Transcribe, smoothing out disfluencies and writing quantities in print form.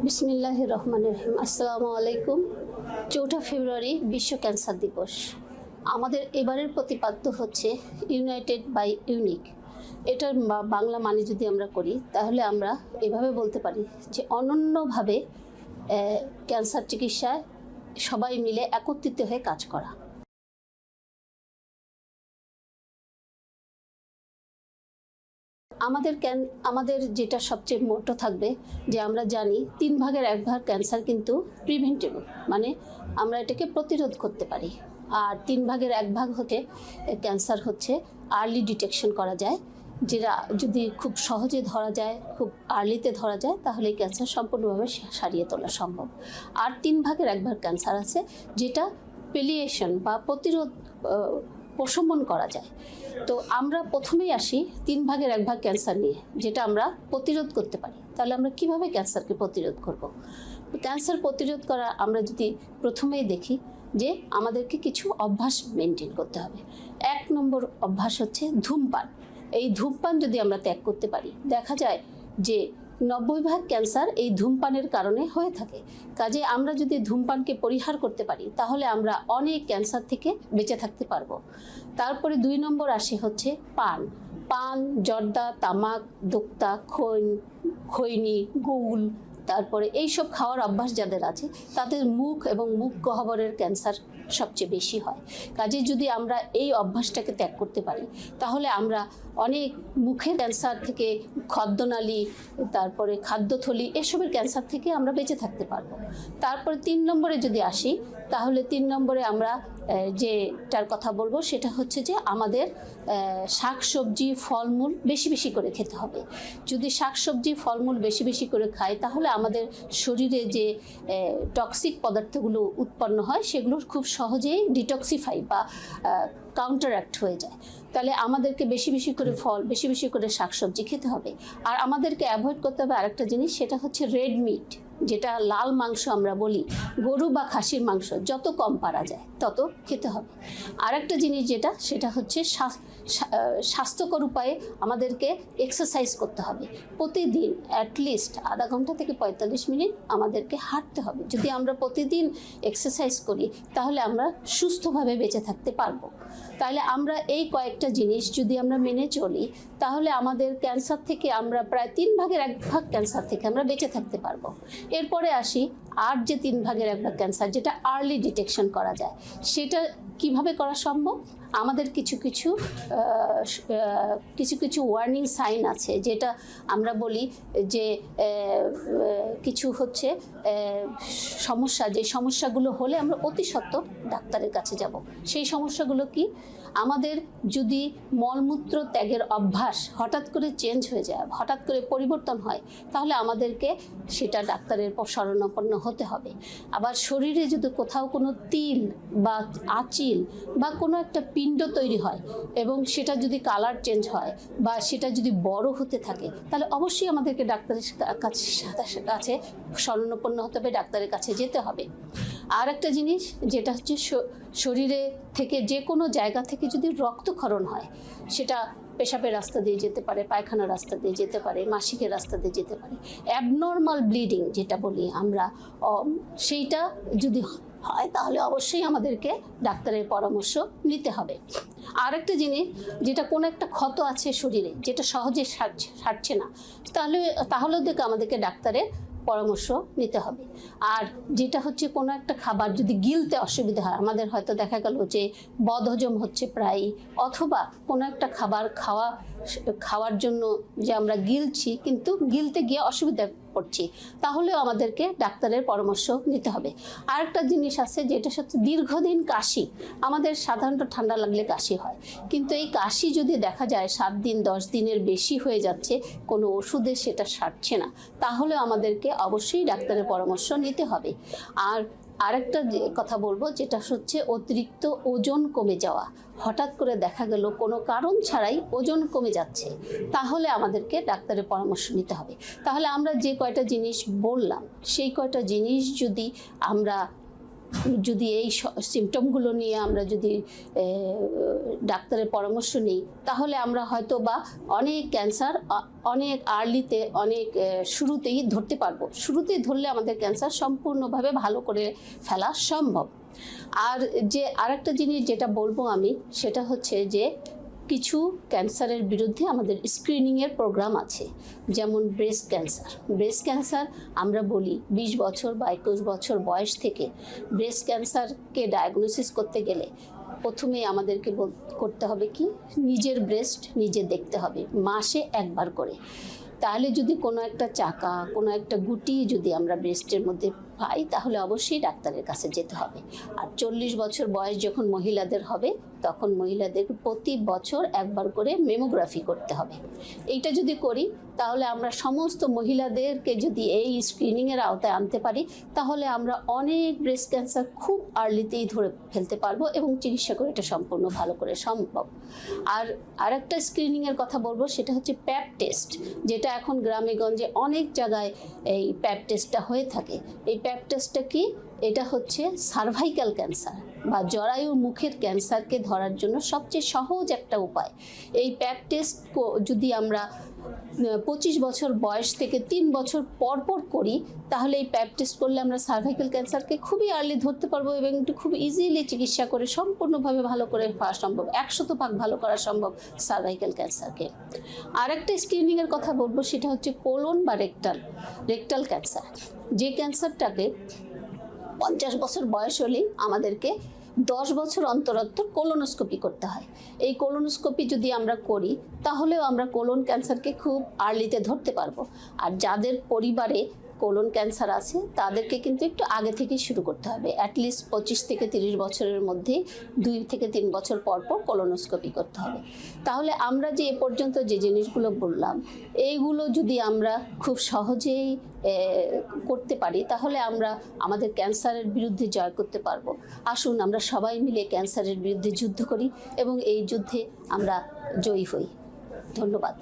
বিসমিল্লাহির রহমানির রহিম। আসসালামু আলাইকুম। 4 ফেব্রুয়ারি বিশ্ব ক্যান্সার দিবস। আমাদের এবারের প্রতিপাদ্য হচ্ছে ইউনাইটেড বাই ইউনিক। এটার বাংলা মানে যদি আমরা করি তাহলে আমরা এভাবে বলতে পারি যে অনন্যভাবে ক্যান্সার চিকিৎসায় সবাই মিলে একত্রিত হয়ে কাজ করা। আমাদের যেটা সবচেয়ে মোটো থাকবে যে আমরা জানি 3 ভাগের 1 ভাগ ক্যান্সার কিন্তু প্রিভেন্টেবল, মানে আমরা এটাকে প্রতিরোধ করতে পারি। আর 3 ভাগের 1 ভাগ হতে ক্যান্সার হচ্ছে আর্লি ডিটেকশন করা যায়, যেটা যদি খুব সহজে ধরা যায়, খুব আর্লিতে ধরা যায়, তাহলে এই ক্যান্সার সম্পূর্ণভাবে সারিয়ে তোলা সম্ভব। আর 3 ভাগের 1 ভাগ ক্যান্সার আছে যেটা পেলিয়েশন বা প্রতিরোধ প্রশমন করা যায়। তো আমরা প্রথমেই আসি 3 ভাগের 1 ভাগ ক্যান্সার নিয়ে, যেটা আমরা প্রতিরোধ করতে পারি। তাহলে আমরা কিভাবে ক্যান্সারকে প্রতিরোধ করব? ক্যান্সার প্রতিরোধ করা আমরা যদি প্রথমেই দেখি যে আমাদেরকে কিছু অভ্যাস মেনটেন করতে হবে। 1 নম্বর অভ্যাস হচ্ছে ধূমপান। এই ধূমপান যদি আমরা ত্যাগ করতে পারি, দেখা যায় যে 90 ভাগ ক্যান্সার এই ধূমপানের কারণে হয়ে থাকে। কাজে আমরা যদি ধূমপানকে পরিহার করতে পারি তাহলে আমরা অনেক ক্যান্সার থেকে বেঁচে থাকতে পারবো। তারপরে 2 নম্বর আসে হচ্ছে পান, জর্দা, তামাক, দোক্তা, খৈনি, গুল, তারপরে এইসব খাওয়ার অভ্যাস যাদের আছে তাদের মুখ এবং মুখ গহ্বরের ক্যান্সার সবচেয়ে বেশি হয়। কাজে যদি আমরা এই অভ্যাসটাকে ত্যাগ করতে পারি তাহলে আমরা অনেক মুখের ক্যান্সার থেকে, খাদ্যনালী, তারপরে খাদ্যথলি, এসবের ক্যান্সার থেকে আমরা বেঁচে থাকতে পারবো। তারপরে 3 নম্বরে যদি আসি তাহলে 3 নম্বরে আমরা যেটার কথা বলবো সেটা হচ্ছে যে আমাদের শাকসবজি, ফলমূল বেশি বেশি করে খেতে হবে। যদি শাকসবজি, ফলমূল বেশি বেশি করে খাই তাহলে আমাদের শরীরে যে টক্সিক পদার্থগুলো উৎপন্ন হয় সেগুলো খুব সহজেই ডিটক্সিফাই বা কাউন্টারঅ্যাক্ট হয়ে যায়। তাহলে আমাদেরকে বেশি বেশি করে ফল, বেশি বেশি করে শাকসবজি খেতে হবে। আর আমাদেরকে অ্যাভয়েড করতে হবে আরেকটা জিনিস, সেটা হচ্ছে রেড মিট, যেটা লাল মাংস আমরা বলি, গরু বা খাসির মাংস যত কম পারা যায় তত খেতে হবে। আরেকটা জিনিস সেটা হচ্ছে স্বাস্থ্যকর উপায়ে আমাদেরকে এক্সারসাইজ করতে হবে। প্রতিদিন অ্যাটলিস্ট আধা ঘন্টা থেকে 45 মিনিট আমাদেরকে হাঁটতে হবে। যদি আমরা প্রতিদিন এক্সারসাইজ করি তাহলে আমরা সুস্থভাবে বেঁচে থাকতে পারবো। তাহলে আমরা এই কয়েকটা জিনিস যদি আমরা মেনে চলি তাহলে আমাদের ক্যান্সার থেকে আমরা প্রায় 3 ভাগের 1 ভাগ ক্যান্সার থেকে আমরা বেঁচে থাকতে পারবো। এরপরে আসি আর যে 3 ভাগের 1 ভাগ ক্যান্সার যেটা আর্লি ডিটেকশন করা যায়, সেটা কিভাবে করা সম্ভব? আমাদের কিছু কিছু ওয়ার্নিং সাইন আছে, যেটা আমরা বলি যে কিছু হচ্ছে যে সমস্যাগুলো হলে আমরা অতি সত্বর ডাক্তারের কাছে যাব। সেই সমস্যাগুলো কি? আমাদের যদি মলমূত্র ত্যাগের অভ্যাস হঠাৎ করে চেঞ্জ হয়ে যায়, হঠাৎ করে পরিবর্তন হয়, তাহলে আমাদেরকে সেটা ডাক্তারের শরণাপন্ন হতে হবে। আবার শরীরে যদি কোথাও কোনো তিল বা আঁচিল বা কোনো একটা পিণ্ড তৈরি হয় এবং সেটা যদি কালার চেঞ্জ হয় বা সেটা যদি বড় হতে থাকে, তাহলে অবশ্যই আমাদেরকে ডাক্তারের কাছে শরণাপন্ন হতে হবে, ডাক্তারের কাছে যেতে হবে। আর একটা জিনিস যেটা হচ্ছে শরীরে থেকে যে কোনো জায়গা থেকে যদি রক্তক্ষরণ হয়, সেটা পেশাবের রাস্তা দিয়ে যেতে পারে, পায়খানার রাস্তা দিয়ে যেতে পারে, মাসিকের রাস্তা দিয়ে যেতে পারে, অ্যাবনর্মাল ব্লিডিং যেটা বলি আমরা, সেইটা যদি হয় তাহলে অবশ্যই আমাদেরকে ডাক্তারের পরামর্শ নিতে হবে। আর একটা জিনিস, যেটা কোনো একটা ক্ষত আছে শরীরে যেটা সহজে সারছে না, তাহলেও আমাদেরকে ডাক্তারের পরামর্শ নিতে হবে। আর যেটা হচ্ছে কোনো একটা খাবার যদি গিলতে অসুবিধা হয়, আমাদের হয়তো দেখা গেল যে বদহজম হচ্ছে প্রায়, অথবা কোনো একটা খাবার খাওয়ার জন্য যে আমরা গিলছি কিন্তু গিলতে গিয়ে অসুবিধা পড়ছি, তাহলেও আমাদেরকে ডাক্তারের পরামর্শ নিতে হবে। আরেকটা জিনিস আছে যেটা হচ্ছে দীর্ঘদিন কাশি। আমাদের সাধারণত ঠান্ডা লাগলে কাশি হয়, কিন্তু এই কাশি যদি দেখা যায় 7 দিন 10 দিনের বেশি হয়ে যাচ্ছে, কোনো ওষুধে সেটা সারছে না, তাহলে আমাদেরকে অবশ্যই ডাক্তারের পরামর্শ নিতে হবে। আর আরেকটা কথা বলবো, যেটা হচ্ছে অতিরিক্ত ওজন কমে যাওয়া। হঠাৎ করে দেখা গেল কোনো কারণ ছাড়াই ওজন কমে যাচ্ছে, তাহলে আমাদেরকে ডাক্তারের পরামর্শ নিতে হবে। তাহলে আমরা যে কয়টা জিনিস বললাম সেই কয়টা জিনিস যদি আমরা যদি এই সিমটমগুলো নিয়ে আমরা যদি ডাক্তারের পরামর্শ নিই, তাহলে আমরা হয়তো বা অনেক ক্যান্সার অনেক আর্লিতে, অনেক শুরুতেই ধরতে পারবো। শুরুতেই ধরলে আমাদের ক্যান্সার সম্পূর্ণভাবে ভালো করে ফেলা সম্ভব। আর যে আরেকটা জিনিস যেটা বলবো আমি, সেটা হচ্ছে যে কিছু ক্যান্সারের বিরুদ্ধে আমাদের স্ক্রিনিংয়ের প্রোগ্রাম আছে। যেমন ব্রেস্ট ক্যান্সার। ব্রেস্ট ক্যান্সার আমরা বলি 20 বছর বা 21 বছর বয়স থেকে ব্রেস্ট ক্যান্সারকে ডায়াগনোসিস করতে গেলে প্রথমেই আমাদেরকে করতে হবে কি, নিজের ব্রেস্ট নিজে দেখতে হবে মাসে একবার করে। তাহলে যদি কোনো একটা চাকা, কোনো একটা গুটি যদি আমরা ব্রেস্টের মধ্যে পাই, তাহলে অবশ্যই ডাক্তারের কাছে যেতে হবে। আর 40 বছর বয়স যখন মহিলাদের হবে, তখন মহিলাদের প্রতি বছর একবার করে মেমোগ্রাফি করতে হবে। এইটা যদি করি, তাহলে আমরা সমস্ত মহিলাদেরকে যদি এই স্ক্রিনিংয়ের আওতায় আনতে পারি, তাহলে আমরা অনেক ব্রেস্ট ক্যান্সার খুব আর্লিতেই ধরে ফেলতে পারবো এবং চিকিৎসা করে এটা সম্পূর্ণ ভালো করে সম্ভব। আর আরেকটা স্ক্রিনিংয়ের কথা বলবো, সেটা হচ্ছে প্যাপ টেস্ট, যেটা এখন গ্রামে গঞ্জে অনেক জায়গায় এই প্যাপ টেস্টটা হয়ে থাকে। এই প্যাপ টেস্টটা কি? এটা হচ্ছে সার্ভাইকাল ক্যান্সার বা জরায়ু মুখের ক্যান্সারকে ধরার জন্য সবচেয়ে সহজ একটা উপায়। এই প্যাপ টেস্ট যদি আমরা 25 বছর বয়স থেকে 3 বছর পর পর করি, তাহলে এই প্যাপ টেস্ট করলে আমরা সার্ভাইকাল ক্যান্সারকে খুবই আর্লি ধরতে পারবো এবং একটু খুব ইজিলি চিকিৎসা করে সম্পূর্ণভাবে ভালো করে পাওয়া সম্ভব, 100% ভালো করা সম্ভব সার্ভাইকাল ক্যান্সারকে। আর একটা স্ক্রিনিংয়ের কথা বলবো, সেটা হচ্ছে কোলন বা রেকটাল ক্যান্সার। যে ক্যান্সারটাকে 50 বছর বয়স হলেই আমাদেরকে 10 বছর অন্তর অন্তর কোলোনোস্কোপি করতে হয়। এই কোলোনোস্কোপি যদি আমরা করি, তাহলেও আমরা কোলন ক্যান্সারকে খুব আর্লিতে ধরতে পারবো। আর যাদের পরিবারে কোলন ক্যান্সার আছে, তাদেরকে কিন্তু একটু আগে থেকেই শুরু করতে হবে। অ্যাটলিস্ট 25 থেকে 30 বছরের মধ্যে 2 থেকে 3 বছর পর পর কোলোনোস্কোপি করতে হবে। তাহলে আমরা যে এ পর্যন্ত যে জিনিসগুলো বললাম, এইগুলো যদি আমরা খুব সহজেই করতে পারি, তাহলে আমরা আমাদের ক্যান্সারের বিরুদ্ধে জয় করতে পারবো। আসুন আমরা সবাই মিলে ক্যান্সারের বিরুদ্ধে যুদ্ধ করি এবং এই যুদ্ধে আমরা জয়ী হই। ধন্যবাদ।